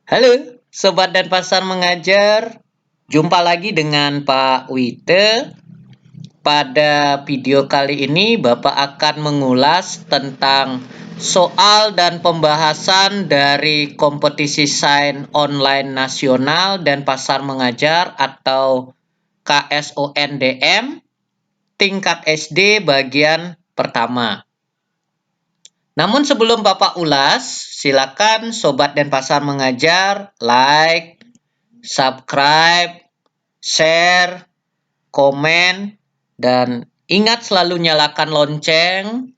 Halo, Sobat dan Pasar Mengajar. Jumpa lagi dengan Pak Wite. Pada video kali ini, Bapak akan mengulas tentang soal dan pembahasan dari kompetisi sains online nasional dan pasar mengajar atau KSONDM tingkat SD bagian pertama. Namun sebelum Bapak ulas, silakan Sobat dan Pasar Mengajar like, subscribe, share, komen, dan ingat selalu nyalakan lonceng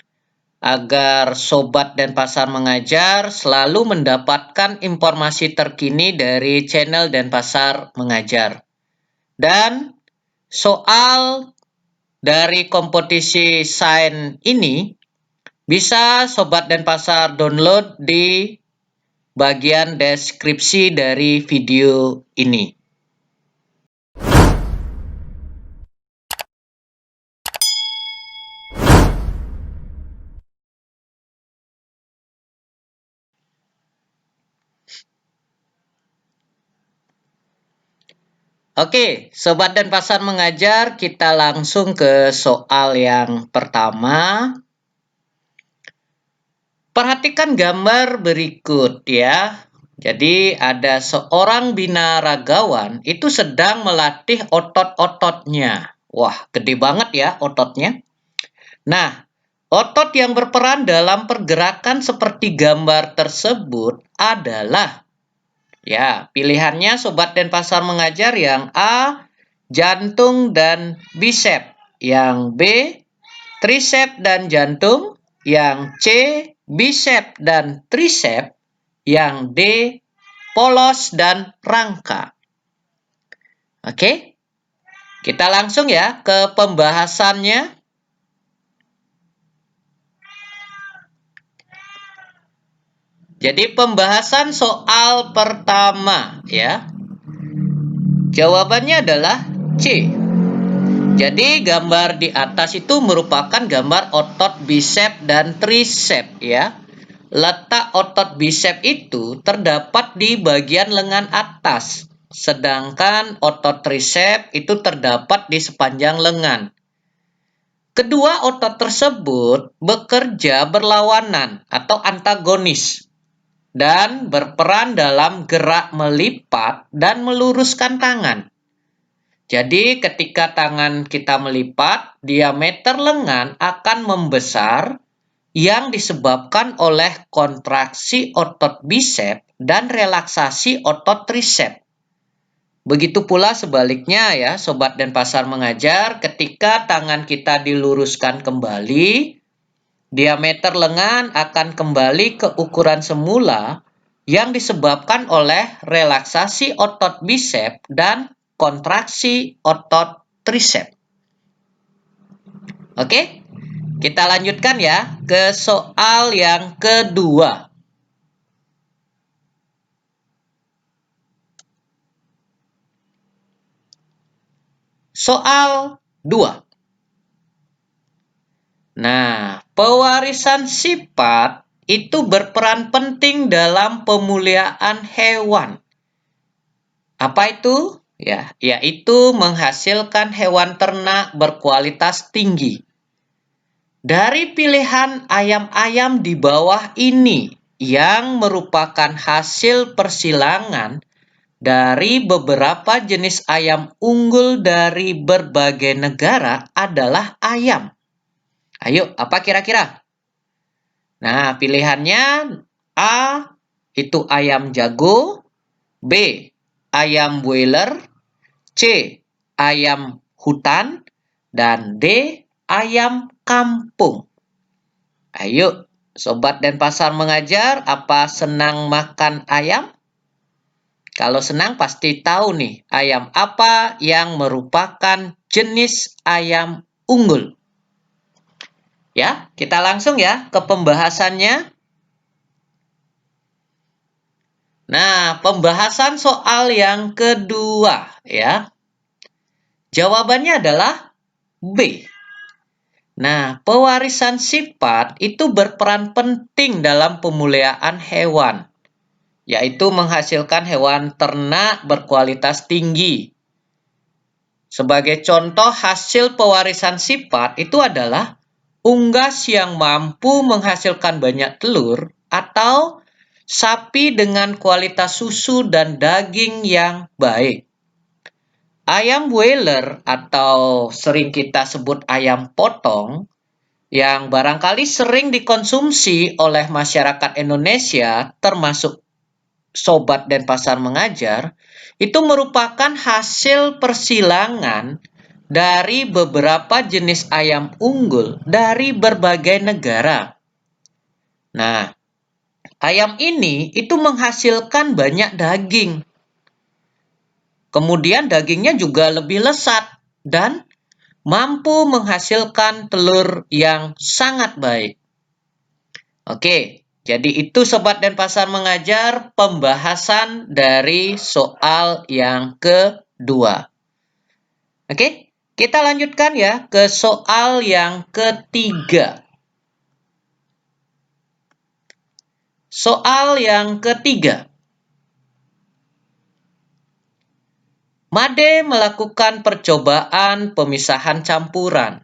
agar Sobat dan Pasar Mengajar selalu mendapatkan informasi terkini dari channel dan Pasar Mengajar. Dan soal dari kompetisi sains ini bisa Sobat dan Pasar download di bagian deskripsi dari video ini. Oke, Sobat dan Pasar Mengajar, kita langsung ke soal yang pertama. Perhatikan gambar berikut ya. Jadi ada seorang binaragawan itu sedang melatih otot-ototnya. Wah, gede banget ya ototnya. Nah, otot yang berperan dalam pergerakan seperti gambar tersebut adalah, ya, pilihannya Sobat dan Pasar Mengajar yang A, jantung dan bisep. Yang B, trisep dan jantung. Yang C, bisep dan trisep. Yang D, polos dan rangka. Oke, kita langsung ya ke pembahasannya. Jadi pembahasan soal pertama ya. Jawabannya adalah C. Jadi gambar di atas itu merupakan gambar otot bisep dan trisep ya. Letak otot bisep itu terdapat di bagian lengan atas, sedangkan otot trisep itu terdapat di sepanjang lengan. Kedua otot tersebut bekerja berlawanan atau antagonis dan berperan dalam gerak melipat dan meluruskan tangan. Jadi ketika tangan kita melipat, diameter lengan akan membesar yang disebabkan oleh kontraksi otot bisep dan relaksasi otot trisep. Begitu pula sebaliknya ya, Sobat dan Pasar Mengajar, ketika tangan kita diluruskan kembali, diameter lengan akan kembali ke ukuran semula yang disebabkan oleh relaksasi otot bisep dan kontraksi otot trisep. Oke, kita lanjutkan ya ke soal yang kedua. Soal 2. Nah, pewarisan sifat itu berperan penting dalam pemuliaan hewan. Apa itu? Ya, yaitu menghasilkan hewan ternak berkualitas tinggi. Dari pilihan ayam-ayam di bawah ini yang merupakan hasil persilangan dari beberapa jenis ayam unggul dari berbagai negara adalah ayam. Ayo, apa kira-kira? Nah, pilihannya A, itu ayam jago, B, ayam broiler, C, ayam hutan, dan D, ayam kampung. Ayo, Sobat dan Pasar Mengajar, apa senang makan ayam? Kalau senang pasti tahu nih, ayam apa yang merupakan jenis ayam unggul. Ya, kita langsung ya ke pembahasannya. Nah, pembahasan soal yang kedua ya. Jawabannya adalah B. Nah, pewarisan sifat itu berperan penting dalam pemuliaan hewan. yaitu menghasilkan hewan ternak berkualitas tinggi. Sebagai contoh hasil pewarisan sifat itu adalah unggas yang mampu menghasilkan banyak telur atau sapi dengan kualitas susu dan daging yang baik. Ayam broiler atau sering kita sebut ayam potong yang barangkali sering dikonsumsi oleh masyarakat Indonesia termasuk Sobat Denpasar Mengajar itu merupakan hasil persilangan dari beberapa jenis ayam unggul dari berbagai negara. Nah, ayam ini itu menghasilkan banyak daging. Kemudian dagingnya juga lebih lesat dan mampu menghasilkan telur yang sangat baik. Oke, jadi itu Sobat Denpasar Mengajar pembahasan dari soal yang kedua. Oke, kita lanjutkan ya ke soal yang ketiga. Soal yang ketiga. Made melakukan percobaan pemisahan campuran.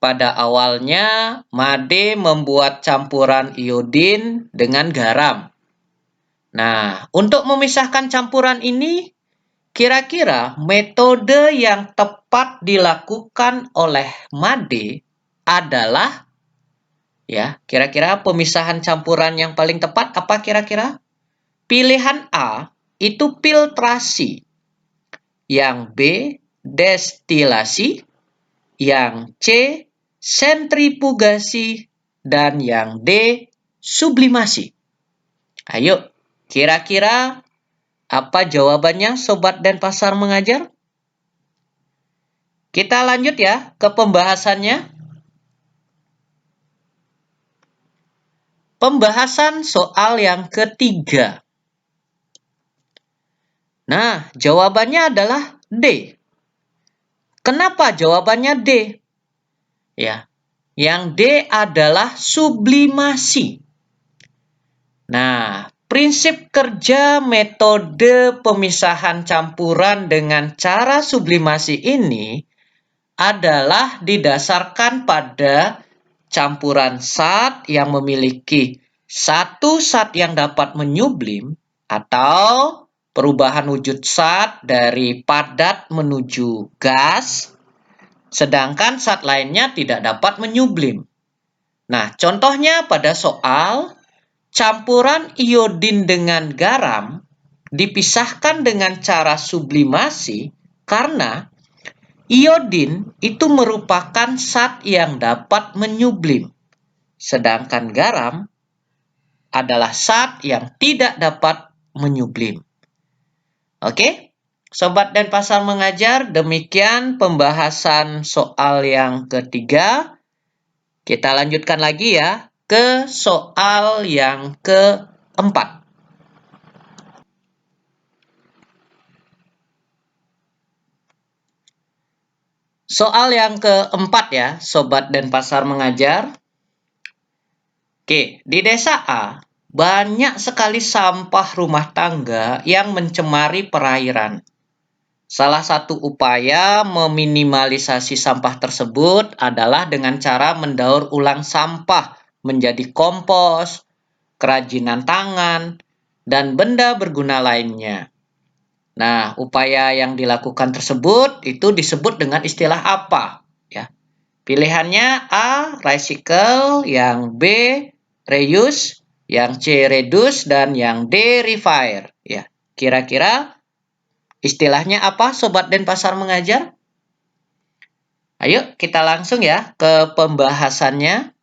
Pada awalnya, Made membuat campuran iodin dengan garam. Nah, untuk memisahkan campuran ini, kira-kira metode yang tepat dilakukan oleh Made adalah, ya, kira-kira pemisahan campuran yang paling tepat apa kira-kira? Pilihan A itu filtrasi. Yang B, destilasi, yang C, sentrifugasi, dan yang D, sublimasi. Ayo, kira-kira apa jawabannya Sobat Denpasar Mengajar? Kita lanjut ya ke pembahasannya. Pembahasan soal yang ketiga. Nah, jawabannya adalah D. Kenapa jawabannya D? Ya, yang D adalah sublimasi. Nah, prinsip kerja metode pemisahan campuran dengan cara sublimasi ini adalah didasarkan pada campuran zat yang memiliki satu zat yang dapat menyublim atau perubahan wujud zat dari padat menuju gas, sedangkan zat lainnya tidak dapat menyublim. Nah, contohnya pada soal campuran iodin dengan garam dipisahkan dengan cara sublimasi karena iodin itu merupakan zat yang dapat menyublim, sedangkan garam adalah zat yang tidak dapat menyublim. Oke, Sobat Denpasar Mengajar, demikian pembahasan soal yang ketiga. Kita lanjutkan lagi ya ke soal yang keempat. Soal yang keempat ya, Sobat Denpasar Mengajar. Oke, di desa A, banyak sekali sampah rumah tangga yang mencemari perairan. Salah satu upaya meminimalisasi sampah tersebut adalah dengan cara mendaur ulang sampah menjadi kompos, kerajinan tangan, dan benda berguna lainnya. Nah, upaya yang dilakukan tersebut itu disebut dengan istilah apa? Ya. Pilihannya A, recycle, yang B, reuse, yang C, reduce, dan yang D, refire. Ya, kira-kira istilahnya apa, Sobat Denpasar Mengajar? Ayo, kita langsung ya ke pembahasannya.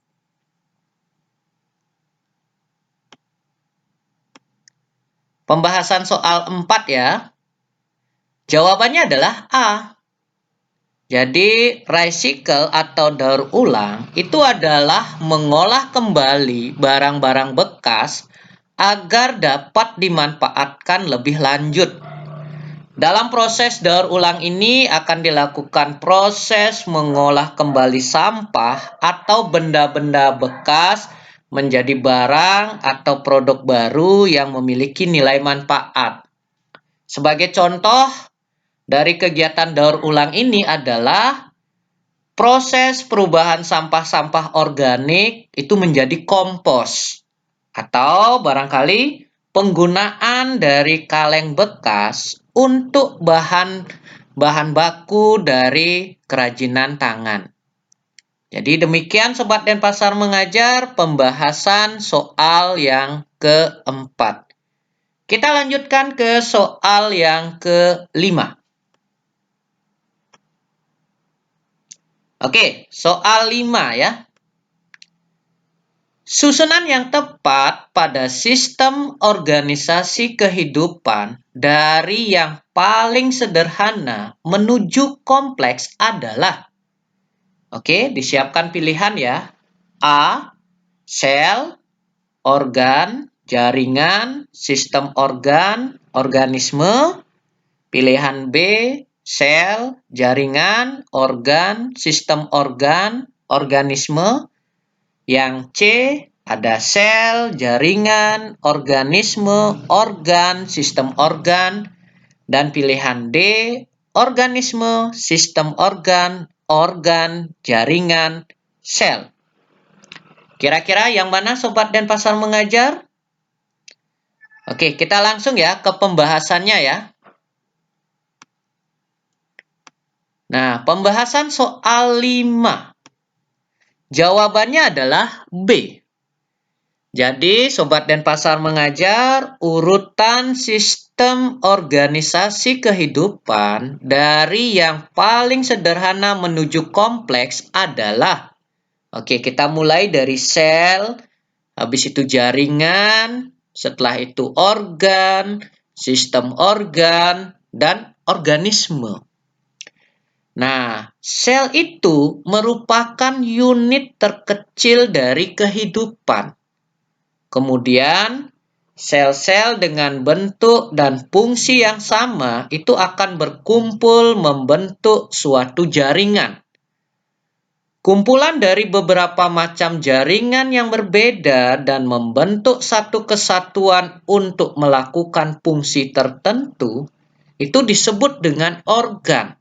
Pembahasan soal 4 ya. Jawabannya adalah A. Jadi, recycle atau daur ulang itu adalah mengolah kembali barang-barang bekas agar dapat dimanfaatkan lebih lanjut. Dalam proses daur ulang ini akan dilakukan proses mengolah kembali sampah atau benda-benda bekas menjadi barang atau produk baru yang memiliki nilai manfaat. Sebagai contoh dari kegiatan daur ulang ini adalah proses perubahan sampah-sampah organik itu menjadi kompos. Atau barangkali penggunaan dari kaleng bekas untuk bahan baku dari kerajinan tangan. Jadi demikian Sobat Denpasar mengajar pembahasan soal yang keempat. Kita lanjutkan ke soal yang kelima. Oke, soal 5 ya. Susunan yang tepat pada sistem organisasi kehidupan dari yang paling sederhana menuju kompleks adalah. Oke, disiapkan pilihan ya. A. Sel, organ, jaringan, sistem organ, organisme. Pilihan B. Sel, jaringan, organ, sistem organ, organisme. Yang C. Ada sel, jaringan, organisme, organ, sistem organ. Dan pilihan D. Organisme, sistem organ, jaringan, sel. Kira-kira yang mana Sobat Denpasar mengajar? Oke, kita langsung ya ke pembahasannya ya. Nah, pembahasan soal 5. Jawabannya adalah B. Jadi, Sobat Denpasar mengajar urutan sistem organisasi kehidupan dari yang paling sederhana menuju kompleks adalah. Oke, kita mulai dari sel, habis itu jaringan, setelah itu organ, sistem organ, dan organisme. Nah, sel itu merupakan unit terkecil dari kehidupan. Kemudian, sel-sel dengan bentuk dan fungsi yang sama itu akan berkumpul membentuk suatu jaringan. Kumpulan dari beberapa macam jaringan yang berbeda dan membentuk satu kesatuan untuk melakukan fungsi tertentu, itu disebut dengan organ.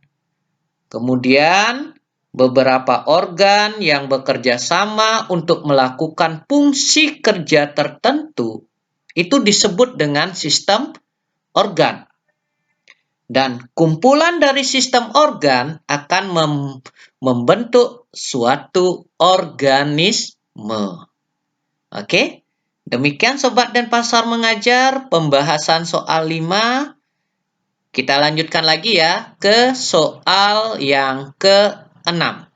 Kemudian, beberapa organ yang bekerja sama untuk melakukan fungsi kerja tertentu, itu disebut dengan sistem organ. Dan kumpulan dari sistem organ akan membentuk suatu organisme. Oke, demikian Sobat Denpasar mengajar pembahasan soal 5. Kita lanjutkan lagi ya ke soal yang ke-6.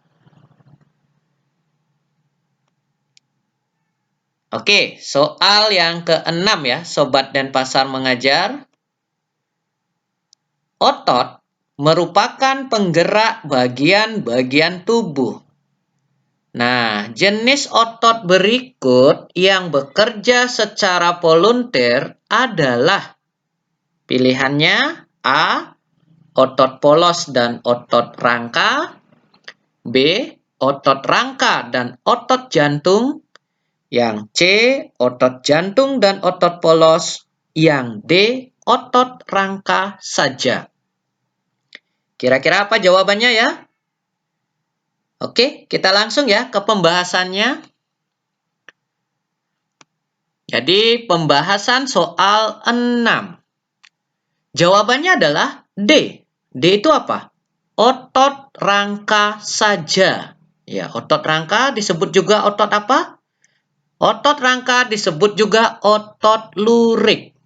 Oke, soal yang ke-6 ya Sobat Denpasar mengajar. Otot merupakan penggerak bagian-bagian tubuh. Nah, jenis otot berikut yang bekerja secara volunteer adalah pilihannya A. Otot polos dan otot rangka. B. Otot rangka dan otot jantung. Yang C. Otot jantung dan otot polos. Yang D. Otot rangka saja. Kira-kira apa jawabannya ya? Oke, kita langsung ya ke pembahasannya. Jadi, pembahasan soal 6. Jawabannya adalah D. D itu apa? Otot rangka saja. Ya, otot rangka disebut juga otot apa? Otot rangka disebut juga otot lurik.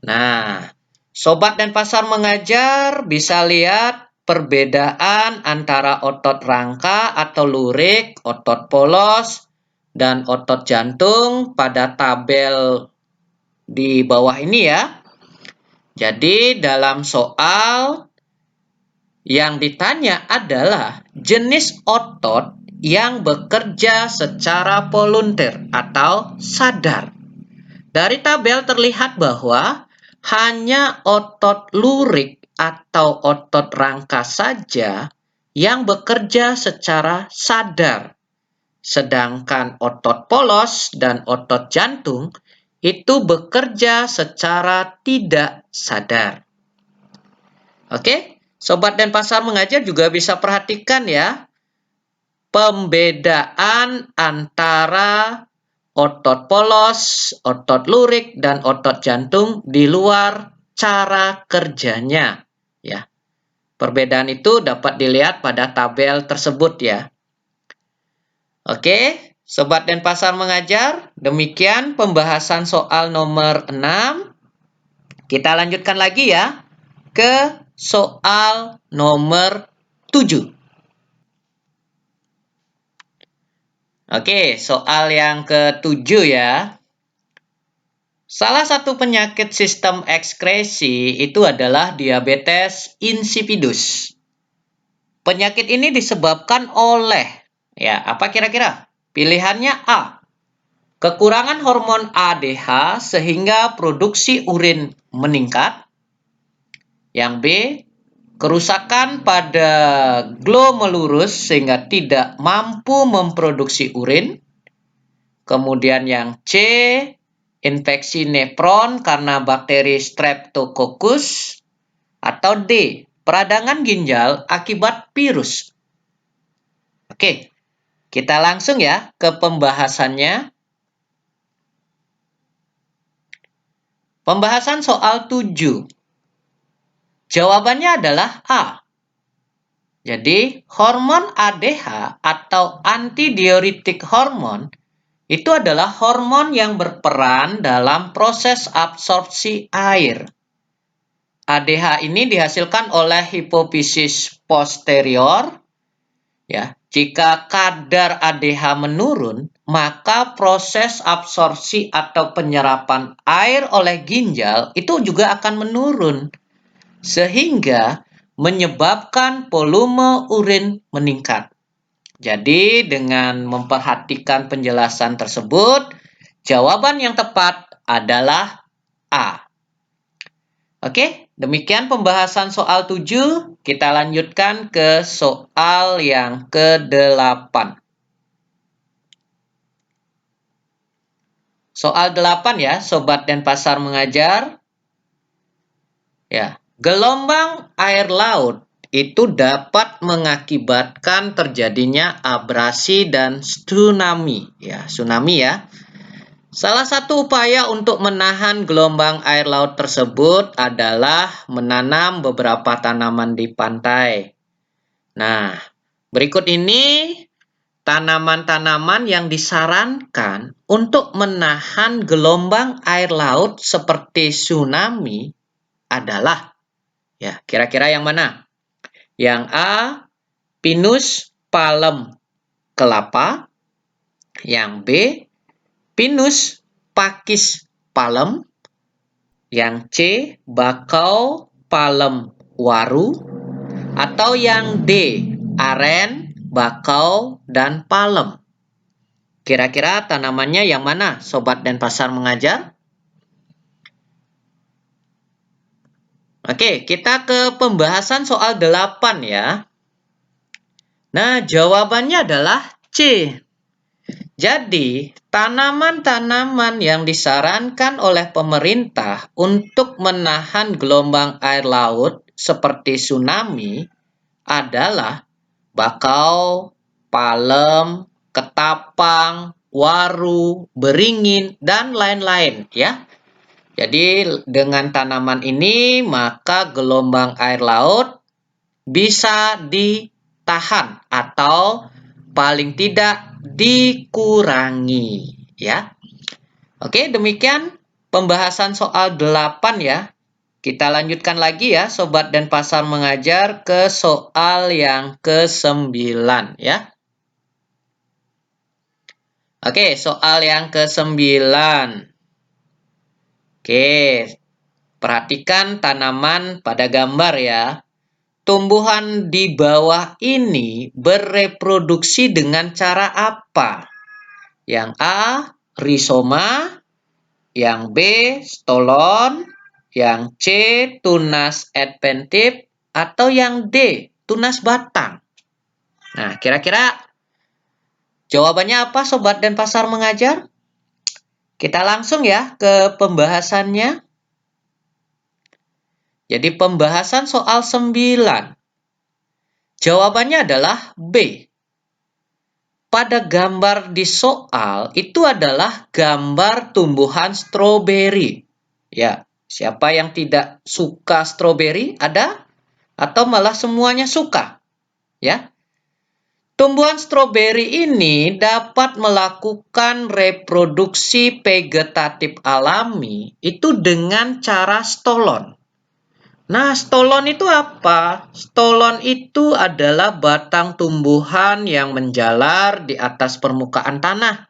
Nah, Sobat Denpasar mengajar bisa lihat perbedaan antara otot rangka atau lurik, otot polos, dan otot jantung pada tabel di bawah ini ya. Jadi dalam soal yang ditanya adalah jenis otot yang bekerja secara volunteer atau sadar. Dari tabel terlihat bahwa hanya otot lurik atau otot rangka saja yang bekerja secara sadar. Sedangkan otot polos dan otot jantung itu bekerja secara tidak sadar. Oke, Sobat Denpasar Mengajar juga bisa perhatikan ya, pembedaan antara otot polos, otot lurik, dan otot jantung di luar cara kerjanya. Ya, perbedaan itu dapat dilihat pada tabel tersebut ya. Oke, Sobat Denpasar Mengajar, demikian pembahasan soal nomor 6. Kita lanjutkan lagi ya ke soal nomor 7. Oke, soal yang ke-7 ya. Salah satu penyakit sistem ekskresi itu adalah diabetes insipidus. Penyakit ini disebabkan oleh, ya, apa kira-kira? Pilihannya A, kekurangan hormon ADH sehingga produksi urin meningkat. Yang B, kerusakan pada glomerulus sehingga tidak mampu memproduksi urin. Kemudian yang C, infeksi nefron karena bakteri Streptococcus. Atau D, peradangan ginjal akibat virus. Oke, kita langsung ya ke pembahasannya. Pembahasan soal 7. Jawabannya adalah A. Jadi, hormon ADH atau antidiuretik hormon itu adalah hormon yang berperan dalam proses absorpsi air. ADH ini dihasilkan oleh hipofisis posterior. Ya, jika kadar ADH menurun, maka proses absorpsi atau penyerapan air oleh ginjal itu juga akan menurun, sehingga menyebabkan volume urin meningkat. Jadi, dengan memperhatikan penjelasan tersebut, jawaban yang tepat adalah A. Oke, demikian pembahasan soal 7. Kita lanjutkan ke soal yang ke-8. Soal 8 ya, Sobat Denpasar Mengajar. Ya, gelombang air laut itu dapat mengakibatkan terjadinya abrasi dan tsunami. Ya, tsunami ya. Salah satu upaya untuk menahan gelombang air laut tersebut adalah menanam beberapa tanaman di pantai. Nah, berikut ini tanaman-tanaman yang disarankan untuk menahan gelombang air laut seperti tsunami adalah, ya, kira-kira yang mana? Yang A, Pinus palem kelapa. Yang B, Pinus pakis palem. Yang C, bakau palem waru. Atau yang D, aren, bakau, dan palem. Kira-kira tanamannya yang mana, Sobat Denpasar Mengajar? Oke, kita ke pembahasan soal 8 ya. Nah, jawabannya adalah C. Jadi, tanaman-tanaman yang disarankan oleh pemerintah untuk menahan gelombang air laut seperti tsunami adalah bakau, palem, ketapang, waru, beringin, dan lain-lain ya. Jadi, dengan tanaman ini maka gelombang air laut bisa ditahan atau paling tidak dikurangi ya. Oke, demikian pembahasan soal 8 ya. Kita lanjutkan lagi ya Sobat Denpasar Mengajar ke soal yang ke-9 ya. Oke, soal yang ke-9. Oke, perhatikan tanaman pada gambar ya. Tumbuhan di bawah ini bereproduksi dengan cara apa? Yang A, rizoma. Yang B, stolon. Yang C, tunas adventif. Atau yang D, tunas batang. Nah, kira-kira Jawabannya apa, Sobat Denpasar Mengajar? Kita langsung ya ke pembahasannya. Jadi pembahasan soal 9. Jawabannya adalah B. Pada gambar di soal itu adalah gambar tumbuhan stroberi. Ya, siapa yang tidak suka stroberi? Ada? Atau malah semuanya suka? Ya. Tumbuhan stroberi ini dapat melakukan reproduksi vegetatif alami itu dengan cara stolon. Nah, stolon itu apa? Stolon itu adalah batang tumbuhan yang menjalar di atas permukaan tanah.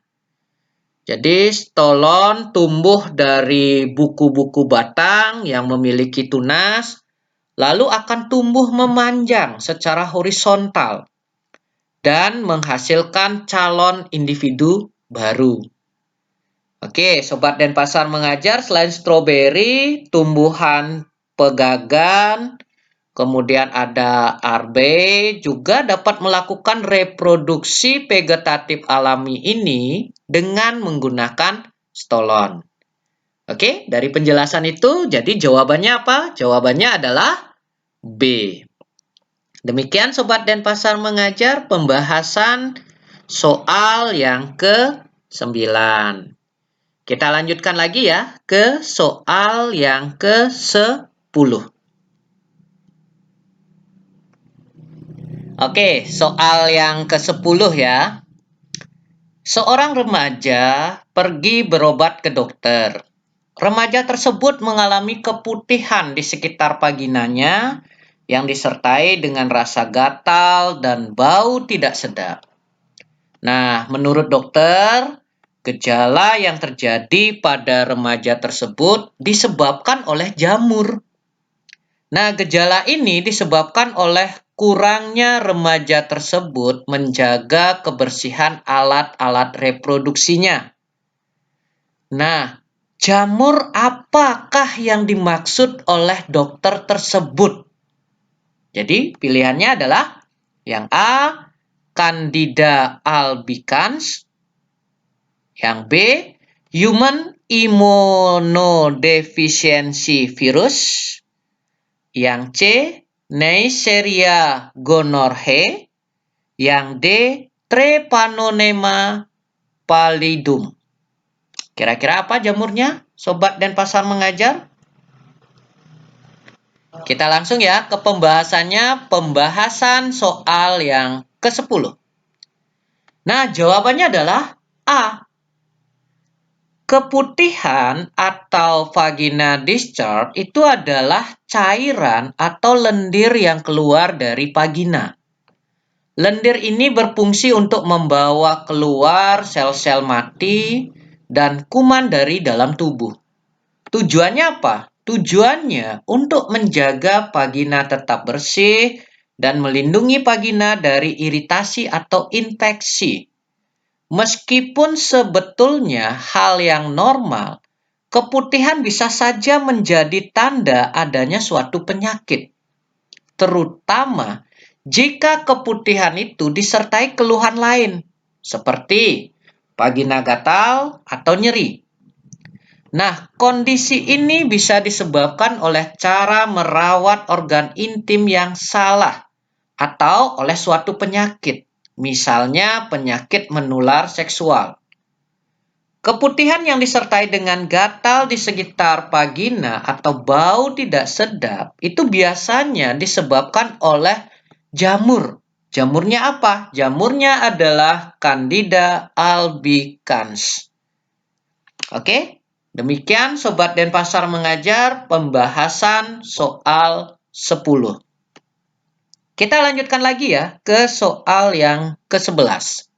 Jadi, stolon tumbuh dari buku-buku batang yang memiliki tunas, lalu akan tumbuh memanjang secara horizontal dan menghasilkan calon individu baru. Oke, Sobat Denpasar Mengajar, selain stroberi, tumbuhan pegagan, kemudian ada arbe, juga dapat melakukan reproduksi vegetatif alami ini dengan menggunakan stolon. Oke, dari penjelasan itu, jadi jawabannya apa? Jawabannya adalah B. Demikian Sobat Denpasar Mengajar pembahasan soal yang ke-9. Kita lanjutkan lagi ya ke soal yang ke-10. Oke, soal yang ke-10 ya. Seorang remaja pergi berobat ke dokter. Remaja tersebut mengalami keputihan di sekitar vaginanya yang disertai dengan rasa gatal dan bau tidak sedap. Nah, menurut dokter, gejala yang terjadi pada remaja tersebut disebabkan oleh jamur. Nah, gejala ini disebabkan oleh kurangnya remaja tersebut menjaga kebersihan alat-alat reproduksinya. Nah, jamur apakah yang dimaksud oleh dokter tersebut? Jadi, pilihannya adalah yang A, Candida albicans, yang B, Human Immunodeficiency Virus, yang C, Neisseria gonorrhoeae, yang D, Treponema pallidum. Kira-kira apa jamurnya, Sobat Denpasar Mengajar? Kita langsung ya ke pembahasannya, pembahasan soal yang ke-10. Nah, jawabannya adalah A. Keputihan atau vagina discharge itu adalah cairan atau lendir yang keluar dari vagina. Lendir ini berfungsi untuk membawa keluar sel-sel mati dan kuman dari dalam tubuh. Tujuannya apa? Tujuannya untuk menjaga vagina tetap bersih dan melindungi vagina dari iritasi atau infeksi. Meskipun sebetulnya hal yang normal, keputihan bisa saja menjadi tanda adanya suatu penyakit, terutama jika keputihan itu disertai keluhan lain, seperti vagina gatal atau nyeri. Nah, kondisi ini bisa disebabkan oleh cara merawat organ intim yang salah atau oleh suatu penyakit. Misalnya penyakit menular seksual. Keputihan yang disertai dengan gatal di sekitar vagina atau bau tidak sedap itu biasanya disebabkan oleh jamur. Jamurnya apa? Jamurnya adalah Candida albicans. Oke, demikian Sobat Denpasar Mengajar pembahasan soal 10. Kita lanjutkan lagi ya ke soal yang ke-11.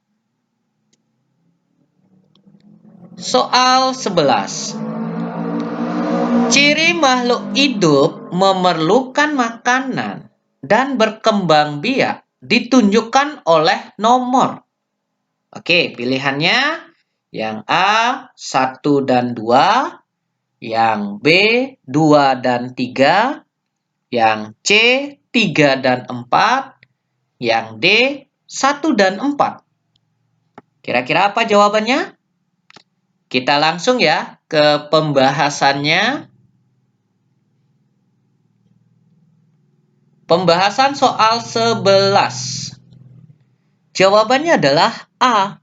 Soal 11. Ciri makhluk hidup memerlukan makanan dan berkembang biak ditunjukkan oleh nomor. Oke, pilihannya yang A 1 dan 2, yang B 2 dan 3, yang C 3 dan 4, yang D 1 dan 4. Kira-kira apa jawabannya? Kita langsung ya ke pembahasannya. Pembahasan soal 11. Jawabannya adalah A.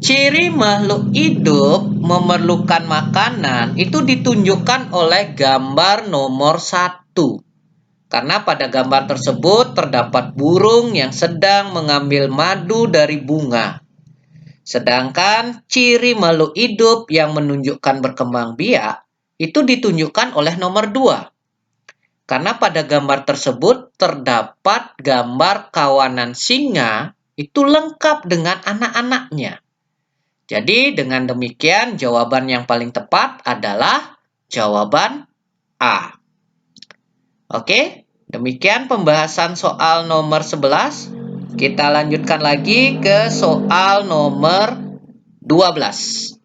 Ciri makhluk hidup memerlukan makanan itu ditunjukkan oleh gambar nomor 1. Karena pada gambar tersebut terdapat burung yang sedang mengambil madu dari bunga. Sedangkan ciri makhluk hidup yang menunjukkan berkembang biak itu ditunjukkan oleh nomor 2. Karena pada gambar tersebut terdapat gambar kawanan singa itu lengkap dengan anak-anaknya. Jadi dengan demikian jawaban yang paling tepat adalah jawaban A. Oke, demikian pembahasan soal nomor 11. Kita lanjutkan lagi ke soal nomor 12.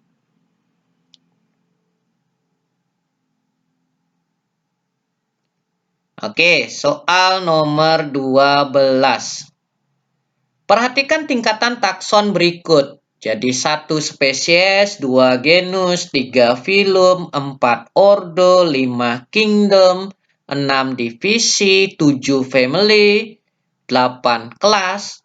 Oke, soal nomor 12. Perhatikan tingkatan takson berikut. Jadi 1 spesies, 2 genus, 3 filum, 4 ordo, 5 kingdom, 6 divisi, 7 family, 8 kelas.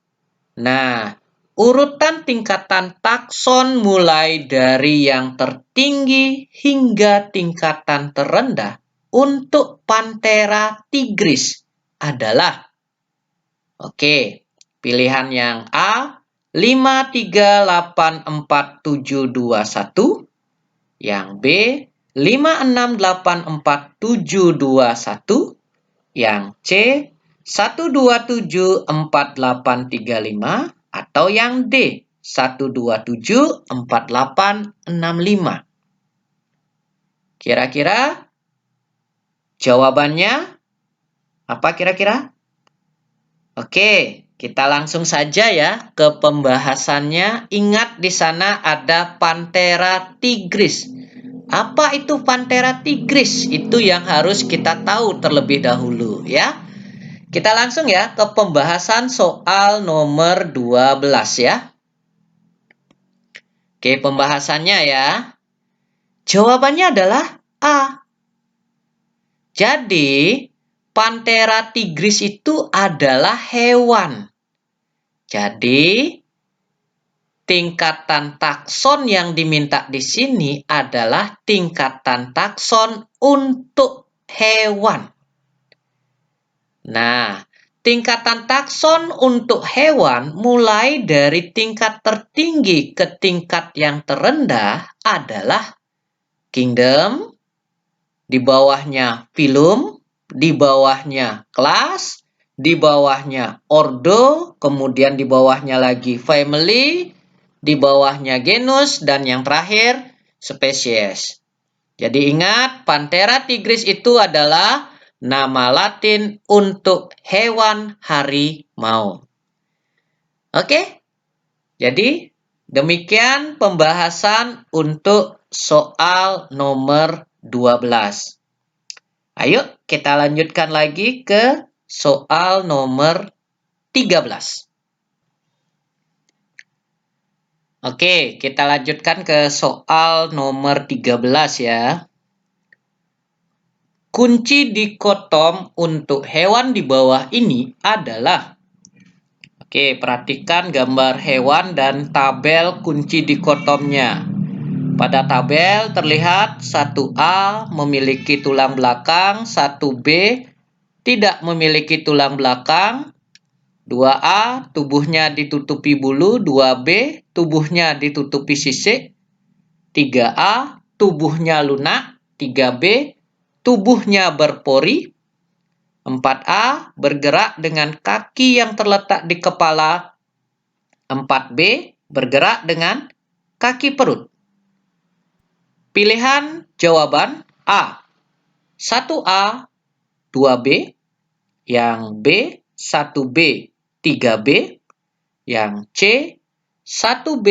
Nah, urutan tingkatan takson mulai dari yang tertinggi hingga tingkatan terendah untuk Panthera tigris adalah, oke, pilihan yang A, 5, 3, 8, 4, 7, 2, 1. Yang B, 5, 6, 8, 4, 7, 2, 1. Yang C, 1, 2, 7, 4, 8, 3, 5. Atau yang D, 1, 2, 7, 4, 8, 6, 5. Kira-kira jawabannya apa kira-kira? Oke, kita langsung saja ya ke pembahasannya. Ingat di sana ada Panthera tigris. Apa itu Panthera tigris? Itu yang harus kita tahu terlebih dahulu ya. Kita langsung ya ke pembahasan soal nomor 12 ya. Oke, pembahasannya ya. Jawabannya adalah A. Jadi, Panthera tigris itu adalah hewan. Jadi, tingkatan takson yang diminta di sini adalah tingkatan takson untuk hewan. Nah, tingkatan takson untuk hewan mulai dari tingkat tertinggi ke tingkat yang terendah adalah kingdom, di bawahnya filum, di bawahnya kelas, di bawahnya ordo, kemudian di bawahnya lagi family, di bawahnya genus, dan yang terakhir spesies. Jadi ingat, Panthera tigris itu adalah nama Latin untuk hewan harimau. Oke? Jadi demikian pembahasan untuk soal nomor 12. Ayo kita lanjutkan lagi ke soal nomor 13. Oke, kita lanjutkan ke soal nomor 13 ya. Kunci dikotom untuk hewan di bawah ini adalah, oke, perhatikan gambar hewan dan tabel kunci dikotomnya. Pada tabel terlihat 1A memiliki tulang belakang, 1B tidak memiliki tulang belakang, 2A tubuhnya ditutupi bulu, 2B tubuhnya ditutupi sisik, 3A tubuhnya lunak, 3B tubuhnya berpori, 4A bergerak dengan kaki yang terletak di kepala, 4B bergerak dengan kaki perut. Pilihan jawaban A, 1A, 2B, yang B, 1B, 3B, yang C, 1B,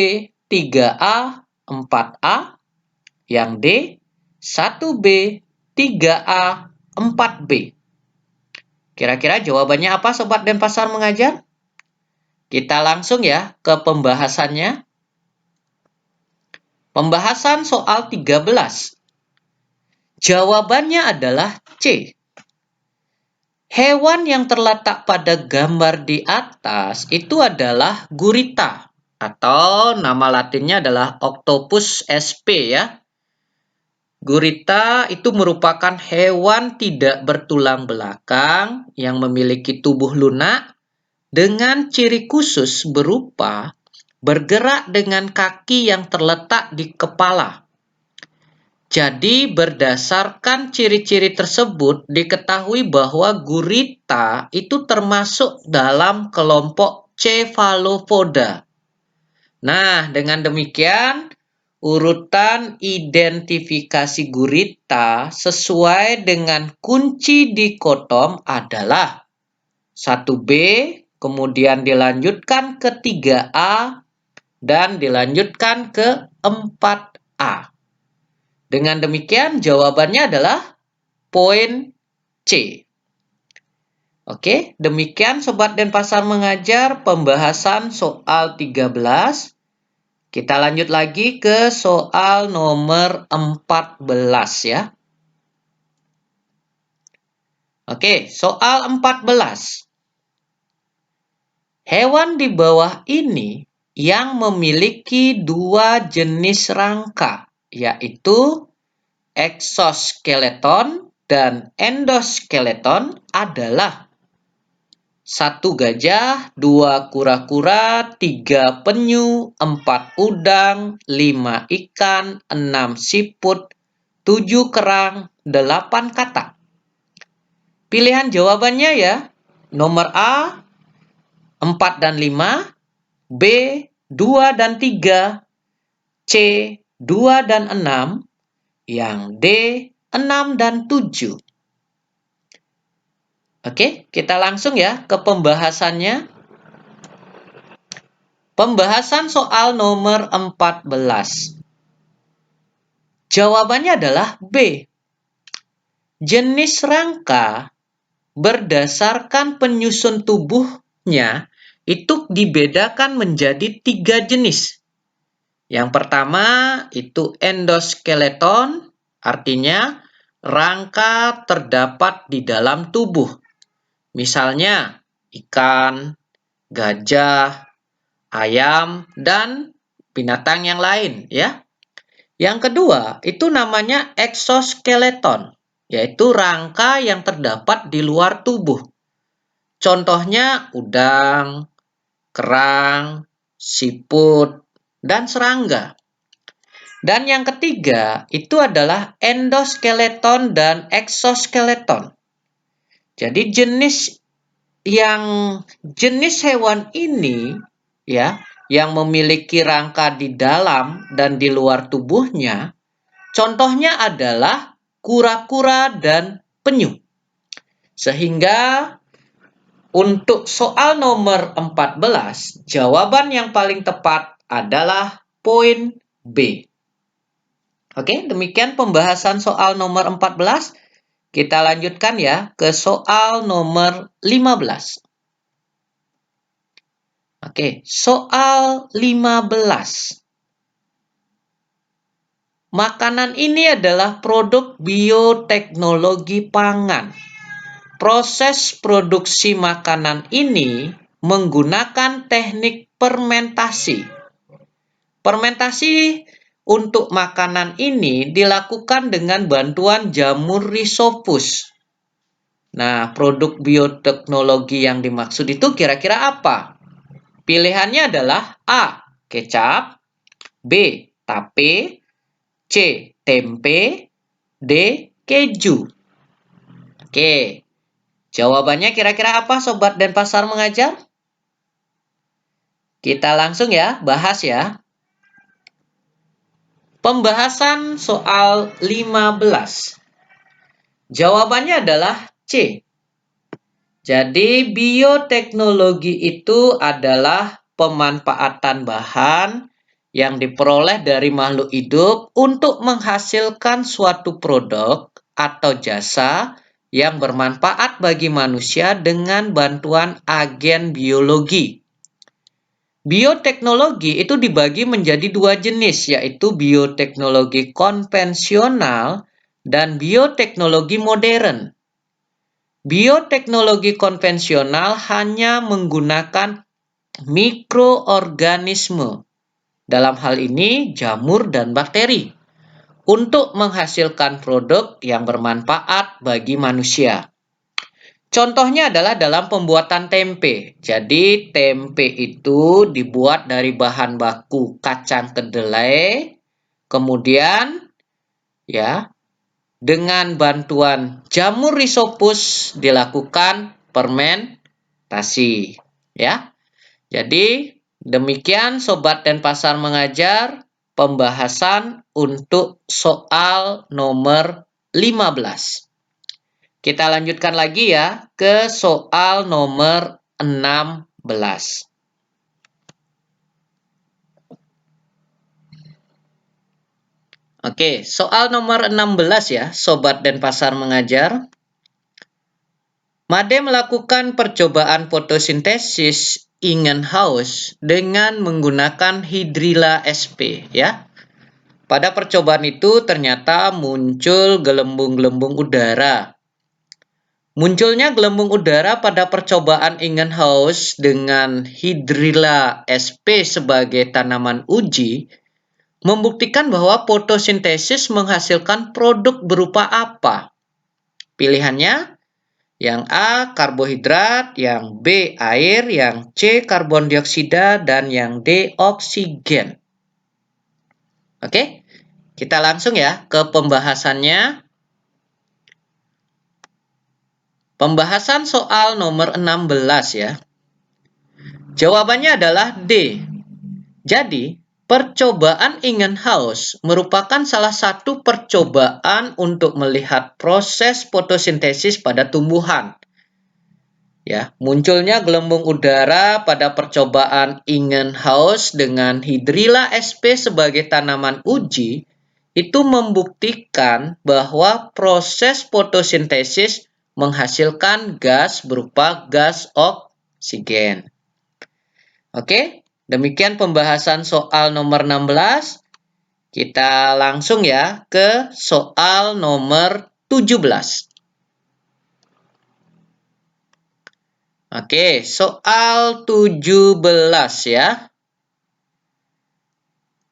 3A, 4A, yang D, 1B, 3A, 4B. Kira-kira jawabannya apa Sobat Denpasar Mengajar? Kita langsung ya ke pembahasannya. Pembahasan soal 13. Jawabannya adalah C. Hewan yang terletak pada gambar di atas itu adalah gurita atau nama latinnya adalah Octopus sp ya. Gurita itu merupakan hewan tidak bertulang belakang yang memiliki tubuh lunak dengan ciri khusus berupa bergerak dengan kaki yang terletak di kepala. Jadi berdasarkan ciri-ciri tersebut diketahui bahwa gurita itu termasuk dalam kelompok Cephalopoda. Nah, dengan demikian urutan identifikasi gurita sesuai dengan kunci dikotom adalah 1B, kemudian dilanjutkan ke 3A, dan dilanjutkan ke 4A. Dengan demikian jawabannya adalah poin C. Oke, demikian Sobat Denpasar Mengajar pembahasan soal 13. Kita lanjut lagi ke soal nomor 14 ya. Oke, soal 14. Hewan di bawah ini yang memiliki dua jenis rangka, yaitu exoskeleton dan endoskeleton adalah 1 gajah, 2 kura-kura, 3 penyu, 4 udang, 5 ikan, 6 siput, 7 kerang, 8 katak. Pilihan jawabannya ya, nomor A, 4 dan 5, B, 2 dan 3, C, 2 dan 6, yang D, 6 dan 7. Oke, kita langsung ya ke pembahasannya. Pembahasan soal nomor 14. Jawabannya adalah B. Jenis rangka berdasarkan penyusun tubuhnya itu dibedakan menjadi 3 jenis. Yang pertama itu endoskeleton, artinya rangka terdapat di dalam tubuh. Misalnya ikan, gajah, ayam, dan binatang yang lain ya. Yang kedua itu namanya exoskeleton, yaitu rangka yang terdapat di luar tubuh. Contohnya udang, kerang, siput, dan serangga. Dan yang ketiga itu adalah endoskeleton dan exoskeleton. Jadi jenis hewan ini ya yang memiliki rangka di dalam dan di luar tubuhnya, contohnya adalah kura-kura dan penyu. Sehingga untuk soal nomor 14, jawaban yang paling tepat adalah poin B. Oke, demikian pembahasan soal nomor 14. Kita lanjutkan ya ke soal nomor 15. Oke, soal 15. Makanan ini adalah produk bioteknologi pangan. Proses produksi makanan ini menggunakan teknik fermentasi. Fermentasi untuk makanan ini dilakukan dengan bantuan jamur Rhizopus. Nah, produk bioteknologi yang dimaksud itu kira-kira apa? Pilihannya adalah A. Kecap, B. Tape, C. Tempe, D. Keju. Oke, jawabannya kira-kira apa Sobat Denpasar Mengajar? Kita langsung ya, bahas ya. Pembahasan soal 15. Jawabannya adalah C. Jadi bioteknologi itu adalah pemanfaatan bahan yang diperoleh dari makhluk hidup untuk menghasilkan suatu produk atau jasa yang bermanfaat bagi manusia dengan bantuan agen biologi. Bioteknologi itu dibagi menjadi dua jenis, yaitu bioteknologi konvensional dan bioteknologi modern. Bioteknologi konvensional hanya menggunakan mikroorganisme, dalam hal ini jamur dan bakteri, untuk menghasilkan produk yang bermanfaat bagi manusia. Contohnya adalah dalam pembuatan tempe. Jadi tempe itu dibuat dari bahan baku kacang kedelai, kemudian ya dengan bantuan jamur rhizopus dilakukan fermentasi, ya. Jadi demikian Sobat Denpasar mengajar pembahasan untuk soal nomor 15. Kita lanjutkan lagi ya ke soal nomor 16. Oke, soal nomor 16 ya, Sobat Denpasar mengajar. Made melakukan percobaan fotosintesis Ingenhousz dengan menggunakan hidrilla sp ya. Pada percobaan itu ternyata muncul gelembung-gelembung udara. Munculnya gelembung udara pada percobaan Ingenhousz dengan hidrilla sp sebagai tanaman uji membuktikan bahwa fotosintesis menghasilkan produk berupa apa? Pilihannya yang A, karbohidrat, yang B, air, yang C, karbon dioksida, dan yang D, oksigen. Oke, kita langsung ya ke pembahasannya. Pembahasan soal nomor 16 ya. Jawabannya adalah D. Jadi, percobaan Ingenhousz merupakan salah satu percobaan untuk melihat proses fotosintesis pada tumbuhan. Ya, munculnya gelembung udara pada percobaan Ingenhousz dengan hidrilla sp sebagai tanaman uji itu membuktikan bahwa proses fotosintesis menghasilkan gas berupa gas oksigen. Oke, demikian pembahasan soal nomor 16. Kita langsung ya ke soal nomor 17. Oke, soal 17 ya.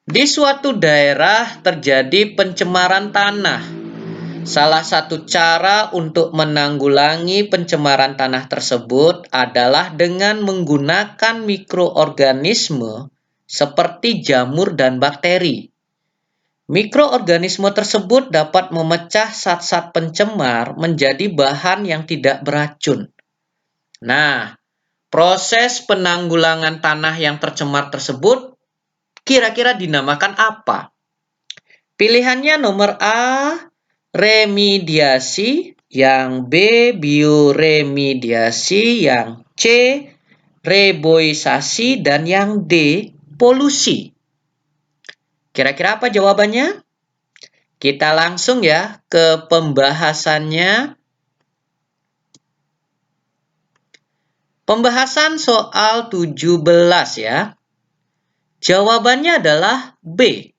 Di suatu daerah terjadi pencemaran tanah. Salah satu cara untuk menanggulangi pencemaran tanah tersebut adalah dengan menggunakan mikroorganisme seperti jamur dan bakteri. Mikroorganisme tersebut dapat memecah zat-zat pencemar menjadi bahan yang tidak beracun. Nah, proses penanggulangan tanah yang tercemar tersebut kira-kira dinamakan apa? Pilihannya nomor A, remediasi, yang B, bioremediasi, yang C, reboisasi, dan yang D, polusi. Kira-kira apa jawabannya? Kita langsung ya ke pembahasannya. Pembahasan soal 17 ya. Jawabannya adalah B.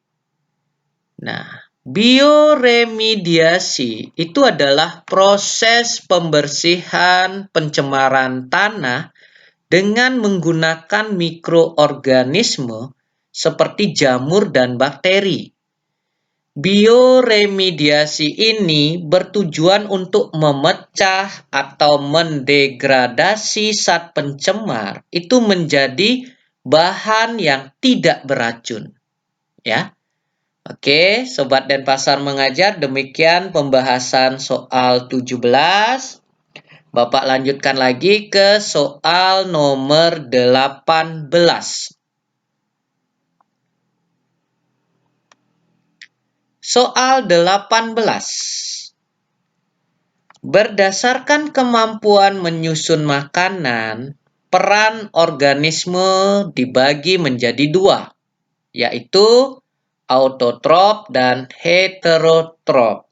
Nah, bioremediasi itu adalah proses pembersihan pencemaran tanah dengan menggunakan mikroorganisme seperti jamur dan bakteri. Bioremediasi ini bertujuan untuk memecah atau mendegradasi zat pencemar itu menjadi bahan yang tidak beracun. Ya. Oke, Sobat Denpasar mengajar, demikian pembahasan soal 17. Bapak lanjutkan lagi ke soal nomor 18. Soal 18. Berdasarkan kemampuan menyusun makanan, peran organisme dibagi menjadi dua, yaitu autotrop dan heterotrop.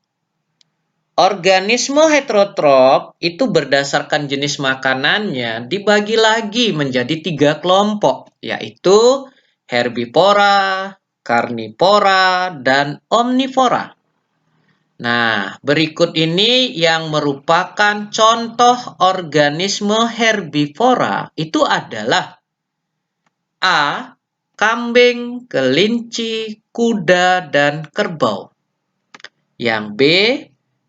Organisme heterotrof itu berdasarkan jenis makanannya dibagi lagi menjadi 3 kelompok, yaitu herbivora, karnivora, dan omnivora. Nah, berikut ini yang merupakan contoh organisme herbivora itu adalah A. Kambing, kelinci, kuda, dan kerbau. Yang B.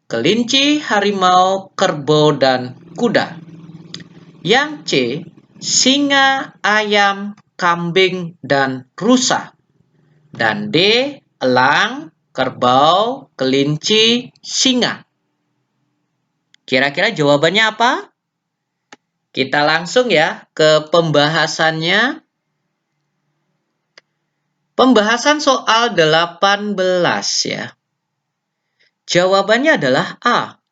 Kelinci, harimau, kerbau, dan kuda. Yang C. Singa, ayam, kambing, dan rusa. Dan D. Elang, kerbau, kelinci, singa. Kira-kira jawabannya apa? Kita langsung ya ke pembahasannya. Pembahasan soal 18 ya. Jawabannya adalah A.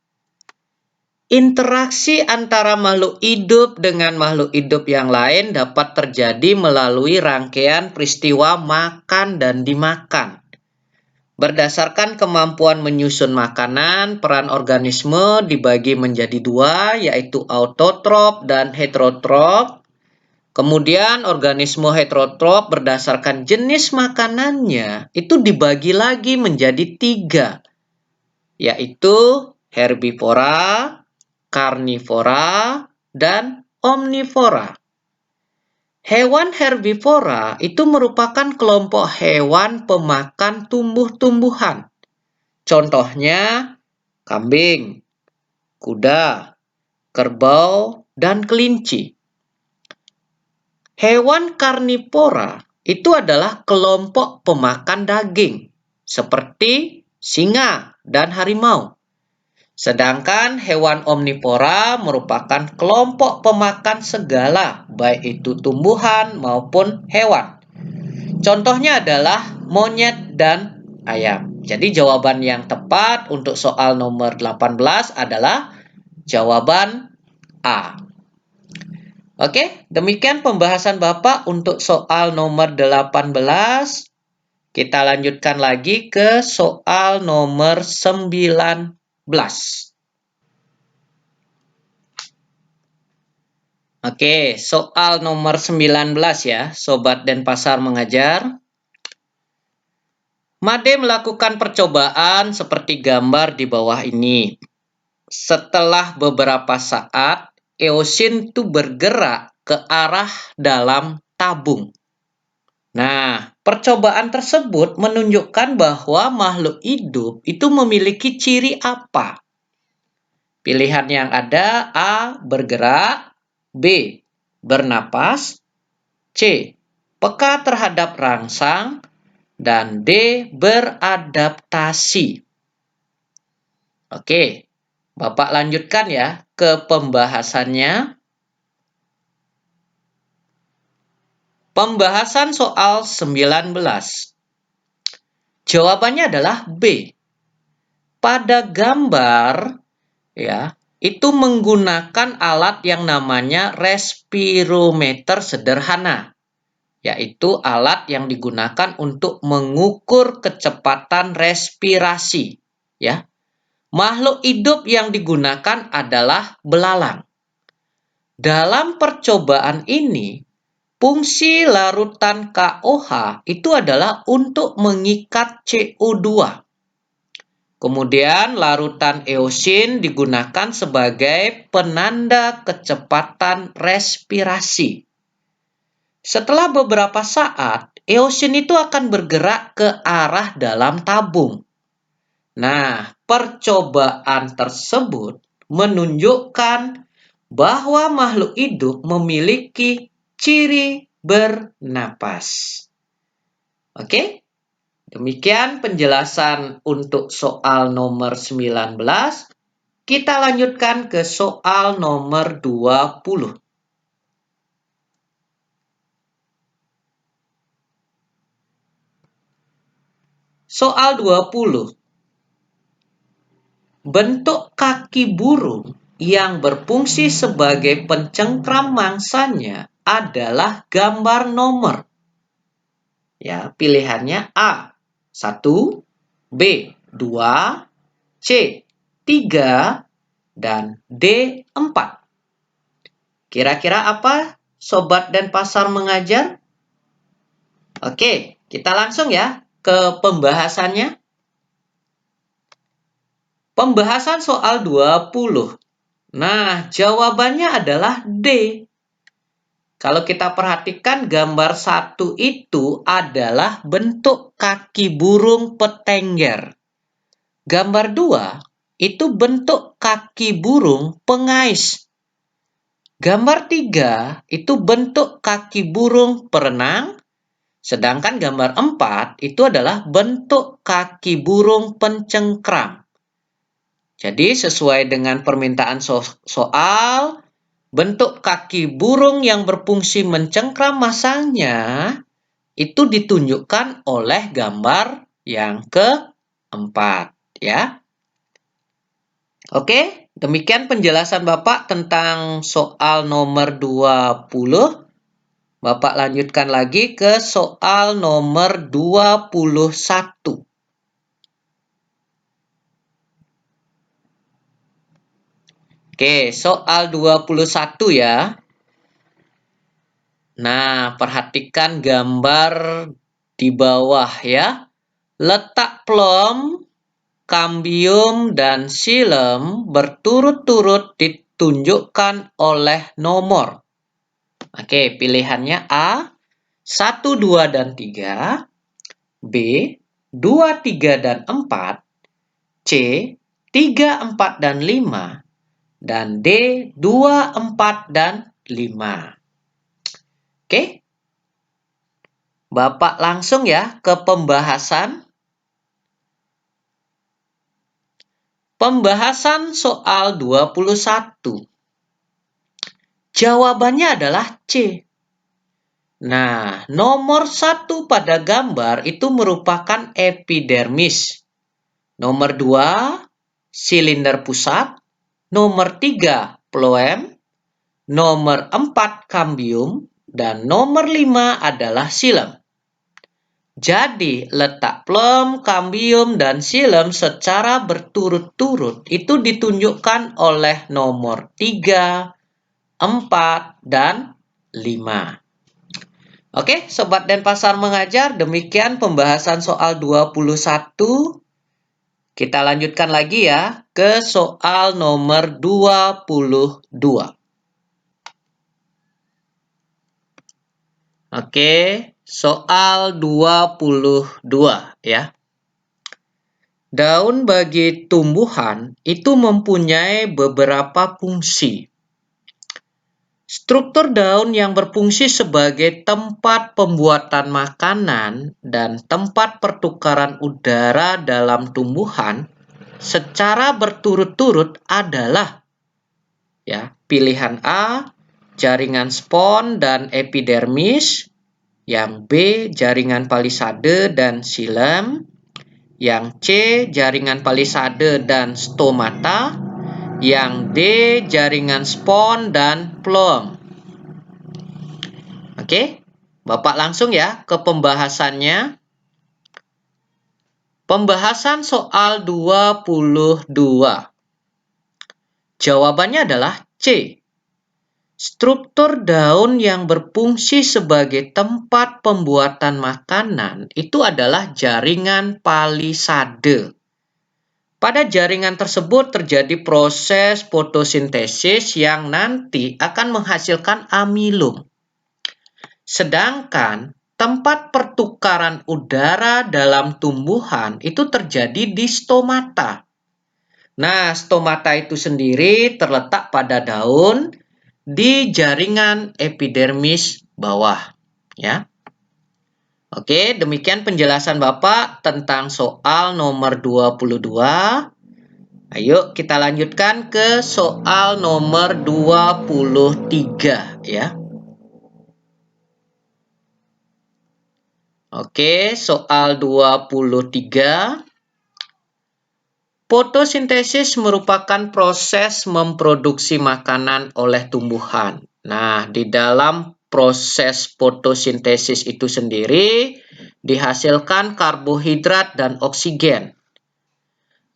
Interaksi antara makhluk hidup dengan makhluk hidup yang lain dapat terjadi melalui rangkaian peristiwa makan dan dimakan. Berdasarkan kemampuan menyusun makanan, peran organisme dibagi menjadi 2, yaitu autotrof dan heterotrof. Kemudian organisme heterotrof berdasarkan jenis makanannya itu dibagi lagi menjadi 3, yaitu herbivora, karnivora, dan omnivora. Hewan herbivora itu merupakan kelompok hewan pemakan tumbuh-tumbuhan. Contohnya kambing, kuda, kerbau, dan kelinci. Hewan karnivora itu adalah kelompok pemakan daging, seperti singa dan harimau. Sedangkan hewan omnivora merupakan kelompok pemakan segala, baik itu tumbuhan maupun hewan. Contohnya adalah monyet dan ayam. Jadi jawaban yang tepat untuk soal nomor 18 adalah jawaban A. Oke, demikian pembahasan Bapak untuk soal nomor 18. Kita lanjutkan lagi ke soal nomor 19. Oke, soal nomor 19 ya, Sobat Denpasar Mengajar. Made melakukan percobaan seperti gambar di bawah ini. Setelah beberapa saat, eosin itu bergerak ke arah dalam tabung. Nah, percobaan tersebut menunjukkan bahwa makhluk hidup itu memiliki ciri apa? Pilihan yang ada A. Bergerak, B. Bernapas, C. Peka terhadap rangsang, dan D. Beradaptasi. Oke, Bapak lanjutkan ya ke pembahasannya. Pembahasan soal 19. Jawabannya adalah B. Pada gambar ya, itu menggunakan alat yang namanya respirometer sederhana, yaitu alat yang digunakan untuk mengukur kecepatan respirasi ya. Makhluk hidup yang digunakan adalah belalang. Dalam percobaan ini, fungsi larutan KOH itu adalah untuk mengikat CO2. Kemudian larutan eosin digunakan sebagai penanda kecepatan respirasi. Setelah beberapa saat, eosin itu akan bergerak ke arah dalam tabung. Nah, percobaan tersebut menunjukkan bahwa makhluk hidup memiliki ciri bernapas. Oke? Demikian penjelasan untuk soal nomor 19. Kita lanjutkan ke soal nomor 20. Soal 20. Bentuk kaki burung yang berfungsi sebagai pencengkram mangsanya adalah gambar nomor. Ya, pilihannya A. 1, B. 2, C. 3, dan D 4. Kira-kira apa, Sobat Denpasar mengajar? Oke, kita langsung ya ke pembahasannya. Pembahasan soal 20. Nah, jawabannya adalah D. Kalau kita perhatikan gambar 1 itu adalah bentuk kaki burung petengger. Gambar 2 itu bentuk kaki burung pengais. Gambar 3 itu bentuk kaki burung perenang. Sedangkan gambar 4 itu adalah bentuk kaki burung pencengkram. Jadi sesuai dengan permintaan soal, bentuk kaki burung yang berfungsi mencengkram masangnya itu ditunjukkan oleh gambar yang keempat, ya. Oke, demikian penjelasan Bapak tentang soal nomor 20. Bapak lanjutkan lagi ke soal nomor 21. Oke, soal 21 ya. Nah, perhatikan gambar di bawah ya. Letak plum, kambium, dan silem berturut-turut ditunjukkan oleh nomor. Oke, pilihannya A, 1, 2, dan 3. B, 2, 3, dan 4. C, 3, 4, dan 5. Dan D, 2, 4, dan 5. Oke. Bapak langsung ya ke pembahasan. Pembahasan soal 21. Jawabannya adalah C. Nah, nomor 1 pada gambar itu merupakan epidermis. Nomor 2, silinder pusat. Nomor 3, phloem. Nomor 4, kambium. Dan nomor 5 adalah silem. Jadi, letak plum, kambium, dan silem secara berturut-turut itu ditunjukkan oleh nomor 3, 4, dan 5. Oke, Sobat Denpasar mengajar, demikian pembahasan soal 21. Kita lanjutkan lagi ya ke soal nomor 22. Oke, soal 22 ya. Daun bagi tumbuhan itu mempunyai beberapa fungsi. Struktur daun yang berfungsi sebagai tempat pembuatan makanan dan tempat pertukaran udara dalam tumbuhan secara berturut-turut adalah ya, pilihan A, jaringan spon dan epidermis, yang B, jaringan palisade dan silem, yang C, jaringan palisade dan stomata, yang D, jaringan spon dan phloem. Oke, Bapak langsung ya ke pembahasannya. Pembahasan soal 22. Jawabannya adalah C. Struktur daun yang berfungsi sebagai tempat pembuatan makanan itu adalah jaringan palisade. Pada jaringan tersebut terjadi proses fotosintesis yang nanti akan menghasilkan amilum. Sedangkan tempat pertukaran udara dalam tumbuhan itu terjadi di stomata. Nah, stomata itu sendiri terletak pada daun di jaringan epidermis bawah, ya. Oke, demikian penjelasan Bapak tentang soal nomor 22. Ayo kita lanjutkan ke soal nomor 23 ya. Oke, soal 23. Fotosintesis merupakan proses memproduksi makanan oleh tumbuhan. Nah, di dalam proses fotosintesis itu sendiri dihasilkan karbohidrat dan oksigen.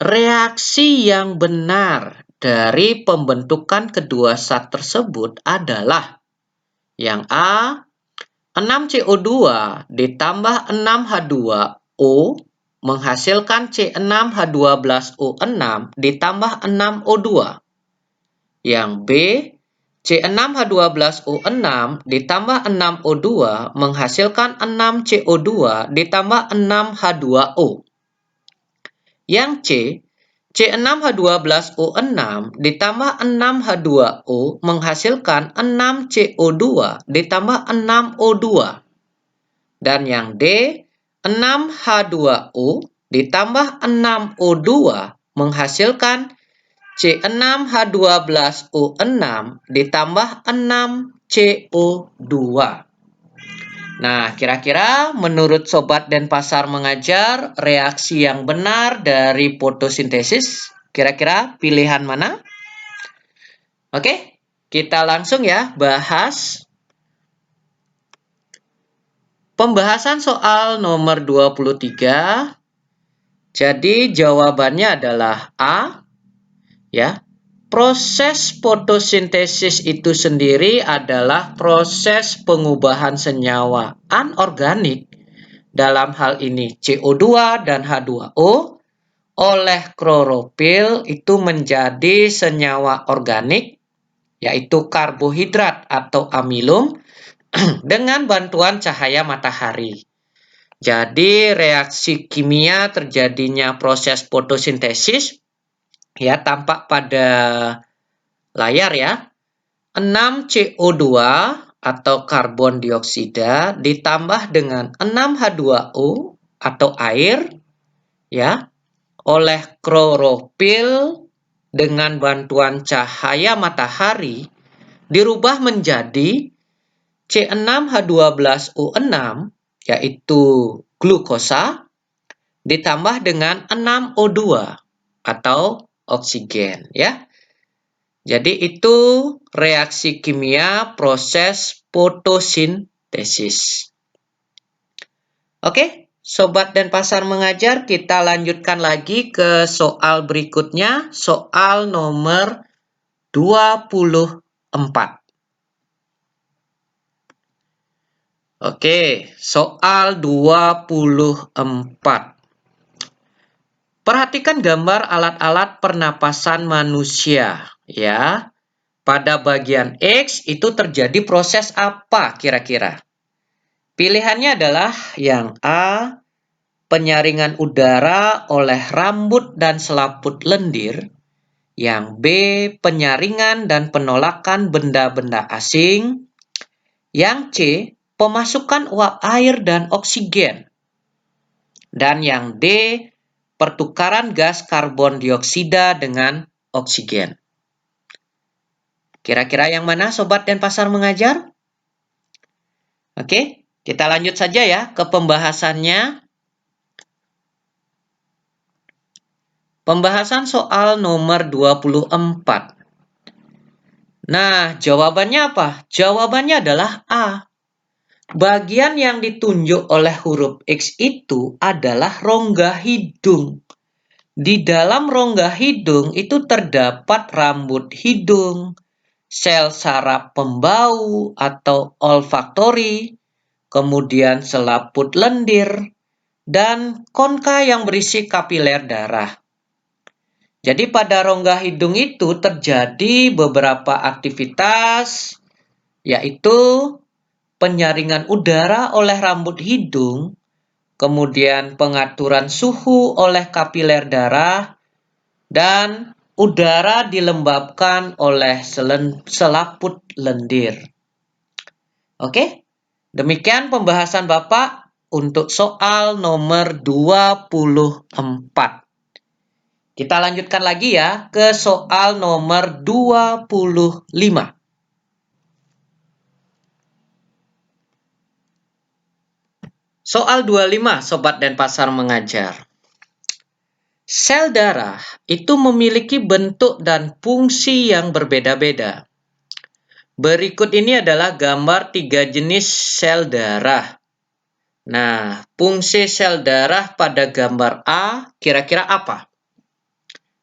reaksi yang benar dari pembentukan kedua zat tersebut adalah yang A, 6CO2 ditambah 6H2O menghasilkan C6H12O6 ditambah 6O2. Yang B, C6H12O6 ditambah 6O2 menghasilkan 6CO2 ditambah 6H2O. Yang C, C6H12O6 ditambah 6H2O menghasilkan 6CO2 ditambah 6O2. Dan yang D, 6H2O ditambah 6O2 menghasilkan C6H12O6 ditambah 6CO2. Nah, kira-kira menurut Sobat Denpasar Mengajar, reaksi yang benar dari fotosintesis, kira-kira pilihan mana? Oke, kita langsung ya bahas pembahasan soal nomor 23. Jadi jawabannya adalah A. Ya. Proses fotosintesis itu sendiri adalah proses pengubahan senyawa anorganik, dalam hal ini CO2 dan H2O, oleh klorofil itu menjadi senyawa organik, yaitu karbohidrat atau amilum, dengan bantuan cahaya matahari. Jadi reaksi kimia terjadinya proses fotosintesis ya tampak pada layar ya. 6CO2 atau karbon dioksida ditambah dengan 6H2O atau air ya oleh klorofil dengan bantuan cahaya matahari dirubah menjadi C6H12O6 yaitu glukosa ditambah dengan 6O2 atau oksigen ya. Jadi itu reaksi kimia proses fotosintesis. Oke, Sobat Denpasar Mengajar, kita lanjutkan lagi ke soal berikutnya, soal nomor 24. Oke, soal 24. Perhatikan gambar alat-alat pernapasan manusia, ya. Pada bagian X itu terjadi proses apa kira-kira? Pilihannya adalah yang A, penyaringan udara oleh rambut dan selaput lendir. Yang B, penyaringan dan penolakan benda-benda asing. Yang C, pemasukan uap air dan oksigen. Dan yang D, pertukaran gas karbon dioksida dengan oksigen. Kira-kira yang mana Sobat Denpasar Mengajar? Oke, kita lanjut saja ya ke pembahasannya. Pembahasan soal nomor 24. Nah, jawabannya apa? Jawabannya adalah A. Bagian yang ditunjuk oleh huruf X itu adalah rongga hidung. Di dalam rongga hidung itu terdapat rambut hidung, sel saraf pembau atau olfaktori, kemudian selaput lendir, dan konka yang berisi kapiler darah. Jadi pada rongga hidung itu terjadi beberapa aktivitas, yaitu penyaringan udara oleh rambut hidung, kemudian pengaturan suhu oleh kapiler darah, dan udara dilembabkan oleh selaput lendir. Oke, demikian pembahasan Bapak untuk soal nomor 24. Kita lanjutkan lagi ya ke soal nomor 25. Soal 25, Sobat Denpasar Mengajar. Sel darah itu memiliki bentuk dan fungsi yang berbeda-beda. Berikut ini adalah gambar 3 jenis sel darah. Nah, fungsi sel darah pada gambar A kira-kira apa?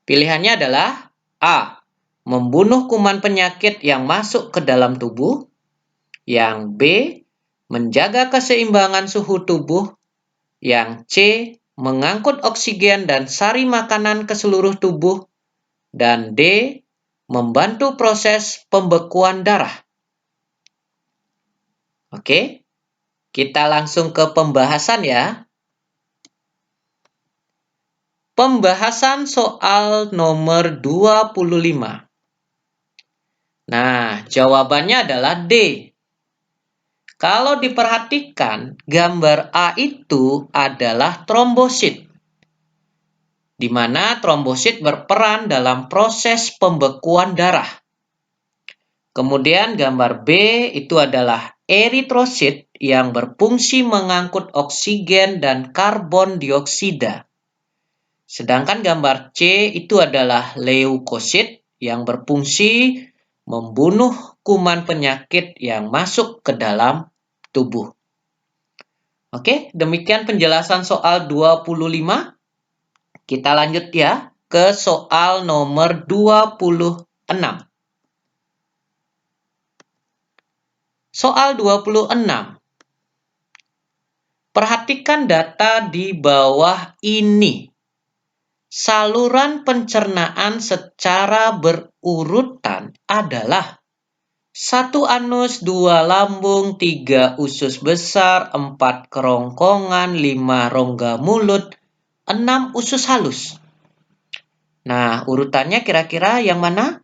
Pilihannya adalah A. Membunuh kuman penyakit yang masuk ke dalam tubuh. Yang B. Menjaga keseimbangan suhu tubuh. Yang C. Mengangkut oksigen dan sari makanan ke seluruh tubuh. Dan D. Membantu proses pembekuan darah. Oke, kita langsung ke pembahasan ya. Pembahasan soal nomor 25. Nah, jawabannya adalah D. Kalau diperhatikan, gambar A itu adalah trombosit, di mana trombosit berperan dalam proses pembekuan darah. Kemudian gambar B itu adalah eritrosit yang berfungsi mengangkut oksigen dan karbon dioksida. Sedangkan gambar C itu adalah leukosit yang berfungsi membunuh kuman penyakit yang masuk ke dalam tubuh. Oke, demikian penjelasan soal 25. Kita lanjut ya ke soal nomor 26. Soal 26. Perhatikan data di bawah ini. Saluran pencernaan secara berurutan adalah 1 anus, 2 lambung, 3 usus besar, 4 kerongkongan, 5 rongga mulut, 6 usus halus. Nah, urutannya kira-kira yang mana?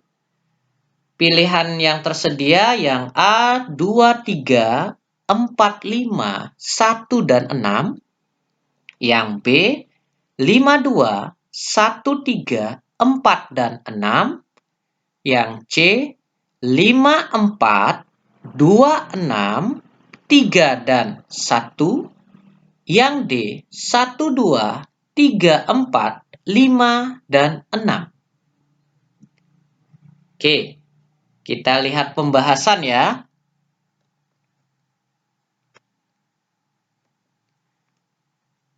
Pilihan yang tersedia yang A, 2, 3, 4, 5, 1, dan 6. Yang B, 5, 2, 1, 3, 4, dan 6. Yang C, 5, 4, 2, 6, 3, dan 1. Yang D, 1, 2, 3, 4, 5, dan 6. Oke. Kita lihat pembahasan ya.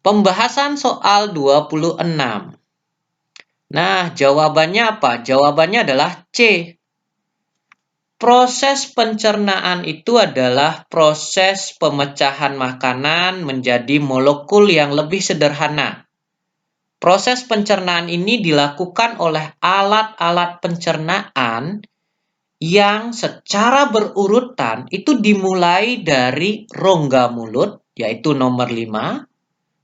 Pembahasan soal 26. Nah, jawabannya apa? Jawabannya adalah C. Proses pencernaan itu adalah proses pemecahan makanan menjadi molekul yang lebih sederhana. Proses pencernaan ini dilakukan oleh alat-alat pencernaan yang secara berurutan itu dimulai dari rongga mulut, yaitu nomor 5,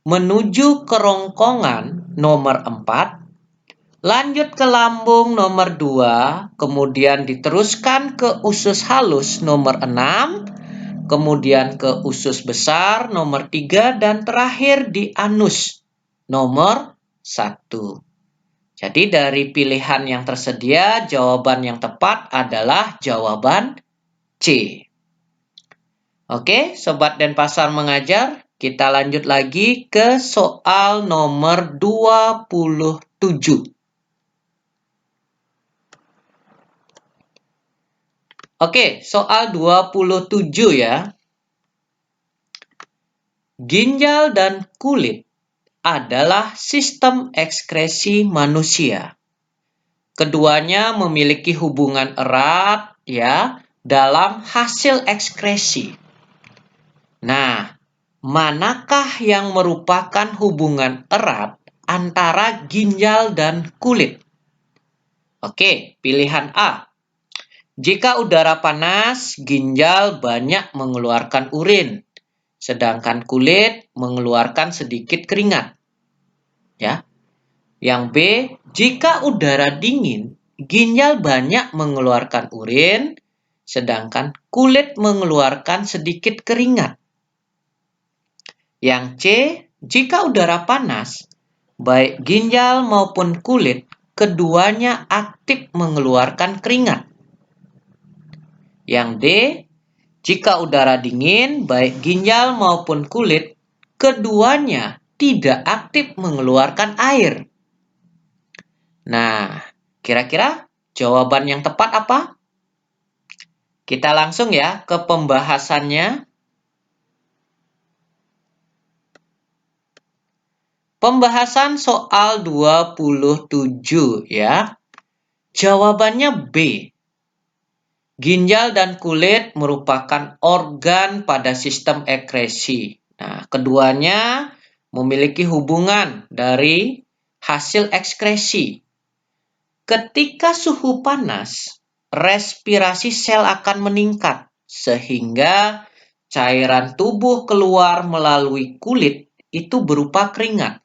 menuju kerongkongan nomor 4, lanjut ke lambung nomor 2, kemudian diteruskan ke usus halus nomor 6, kemudian ke usus besar nomor 3, dan terakhir di anus nomor 1. Jadi dari pilihan yang tersedia, jawaban yang tepat adalah jawaban C. Oke, Sobat Denpasar mengajar, kita lanjut lagi ke soal nomor 27. Oke, soal 27 ya. Ginjal dan kulit adalah sistem ekskresi manusia. Keduanya memiliki hubungan erat ya dalam hasil ekskresi. Nah, manakah yang merupakan hubungan erat antara ginjal dan kulit? Oke, pilihan A. Jika udara panas, ginjal banyak mengeluarkan urin, sedangkan kulit mengeluarkan sedikit keringat. Ya. Yang B, jika udara dingin, ginjal banyak mengeluarkan urin, sedangkan kulit mengeluarkan sedikit keringat. Yang C, jika udara panas, baik ginjal maupun kulit, keduanya aktif mengeluarkan keringat. Yang D, jika udara dingin, baik ginjal maupun kulit, keduanya tidak aktif mengeluarkan air. Nah, kira-kira jawaban yang tepat apa? Kita langsung ya ke pembahasannya. Pembahasan soal 27 ya. Jawabannya B. Ginjal dan kulit merupakan organ pada sistem ekskresi. Nah, keduanya memiliki hubungan dari hasil ekskresi. Ketika suhu panas, respirasi sel akan meningkat, sehingga cairan tubuh keluar melalui kulit itu berupa keringat.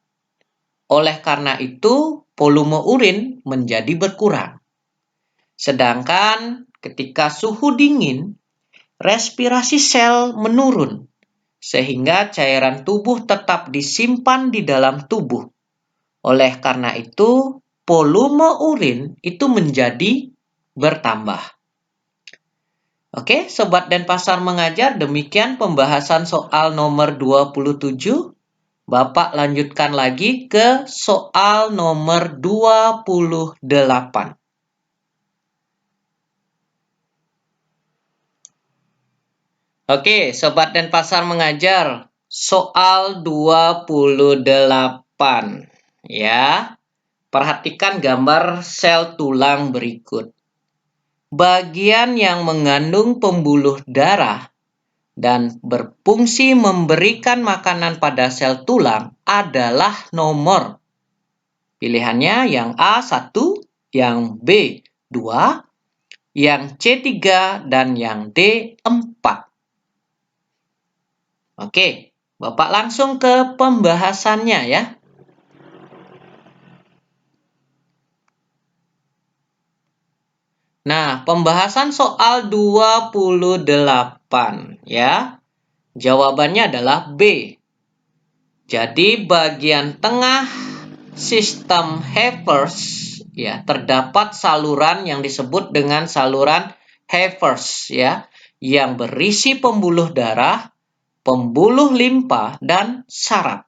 Oleh karena itu, volume urin menjadi berkurang. Sedangkan ketika suhu dingin, respirasi sel menurun, sehingga cairan tubuh tetap disimpan di dalam tubuh. Oleh karena itu, volume urin itu menjadi bertambah. Oke, Sobat Denpasar mengajar, demikian pembahasan soal nomor 27. Bapak lanjutkan lagi ke soal nomor 28. Oke, Sobat Denpasar mengajar, soal 28. Ya, perhatikan gambar sel tulang berikut. Bagian yang mengandung pembuluh darah dan berfungsi memberikan makanan pada sel tulang adalah nomor. Pilihannya yang A 1, yang B 2, yang C 3, dan yang D 4. Oke, Bapak langsung ke pembahasannya ya. Nah, pembahasan soal 28 ya. Jawabannya adalah B. Jadi bagian tengah sistem Hayford ya, terdapat saluran yang disebut dengan saluran Hayford ya, yang berisi pembuluh darah, pembuluh limpa, dan saraf.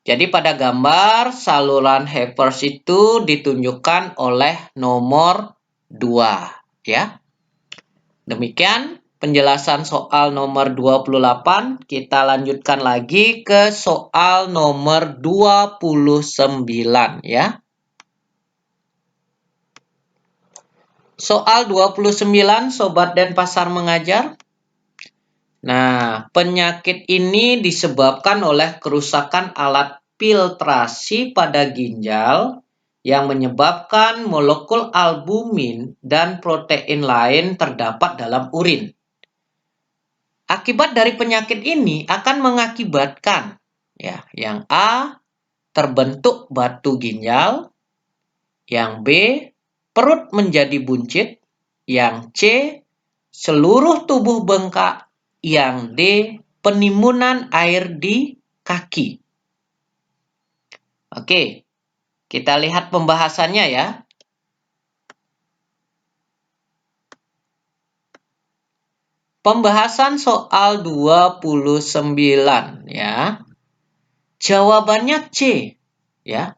Jadi pada gambar saluran Hayford itu ditunjukkan oleh nomor 2 ya. Demikian penjelasan soal nomor 28. Kita lanjutkan lagi ke soal nomor 29 ya. Soal 29, Sobat Denpasar mengajar. Nah, penyakit ini disebabkan oleh kerusakan alat filtrasi pada ginjal yang menyebabkan molekul albumin dan protein lain terdapat dalam urin. Akibat dari penyakit ini akan mengakibatkan ya, yang A terbentuk batu ginjal, yang B perut menjadi buncit, yang C seluruh tubuh bengkak, yang D penimbunan air di kaki. Oke, kita lihat pembahasannya ya. Pembahasan soal 29 ya. Jawabannya C ya.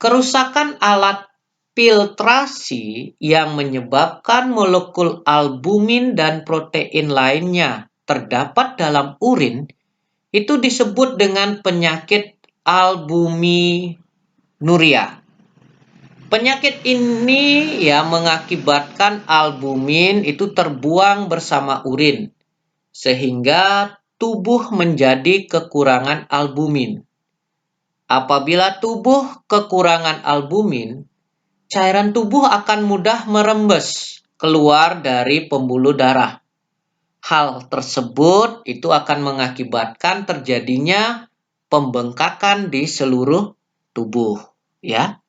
Kerusakan alat filtrasi yang menyebabkan molekul albumin dan protein lainnya terdapat dalam urin itu disebut dengan penyakit albuminuria. Penyakit ini ya mengakibatkan albumin itu terbuang bersama urin, sehingga tubuh menjadi kekurangan albumin. Apabila tubuh kekurangan albumin, cairan tubuh akan mudah merembes keluar dari pembuluh darah. Hal tersebut itu akan mengakibatkan terjadinya pembengkakan di seluruh tubuh, ya.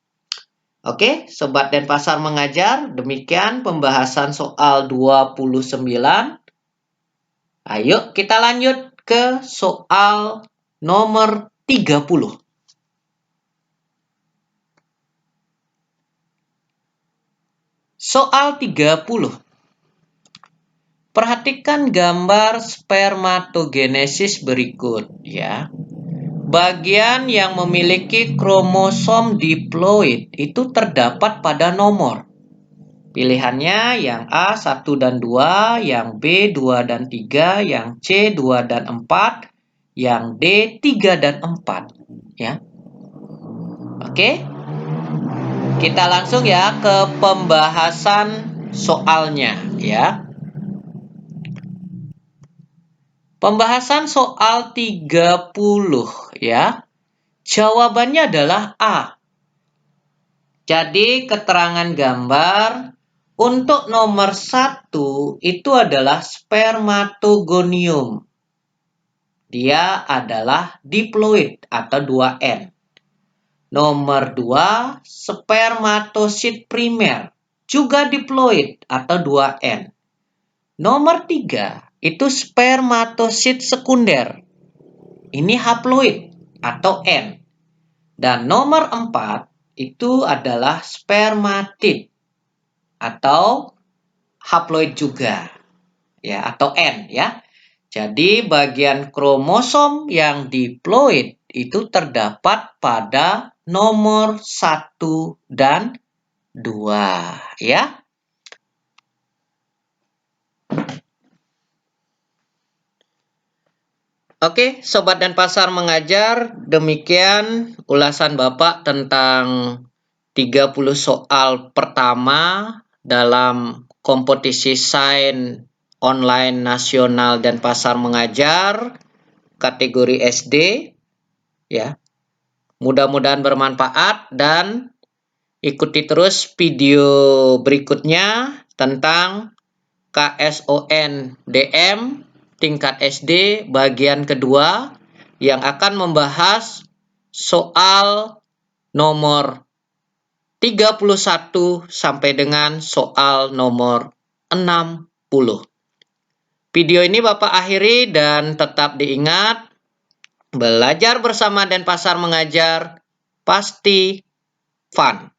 Oke, Sobat Denpasar mengajar, demikian pembahasan soal 29. Ayo kita lanjut ke soal nomor 30. Soal 30. Perhatikan gambar spermatogenesis berikut ya. Bagian yang memiliki kromosom diploid itu terdapat pada nomor. Pilihannya yang A 1 dan 2, yang B 2 dan 3, yang C 2 dan 4, yang D 3 dan 4 ya. Oke? Kita langsung ya ke pembahasan soalnya ya. Pembahasan soal 30 ya. Jawabannya adalah A. Jadi keterangan gambar untuk nomor 1 itu adalah spermatogonium. Dia adalah diploid atau 2N. Nomor 2, spermatosit primer, juga diploid atau 2N. Nomor 3, itu spermatosit sekunder. Ini haploid atau N. Dan nomor 4, itu adalah spermatid atau haploid juga. Ya, atau N ya. Jadi bagian kromosom yang diploid itu terdapat pada nomor 1 dan 2 ya. Oke, Sobat dan Pasar Mengajar, demikian ulasan Bapak tentang 30 soal pertama dalam kompetisi sains online nasional dan pasar mengajar kategori SD ya. Mudah-mudahan bermanfaat dan ikuti terus video berikutnya tentang KSON-DM tingkat SD bagian kedua yang akan membahas soal nomor 31 sampai dengan soal nomor 60. Video ini Bapak akhiri dan tetap diingat, belajar bersama Denpasar Mengajar pasti fun.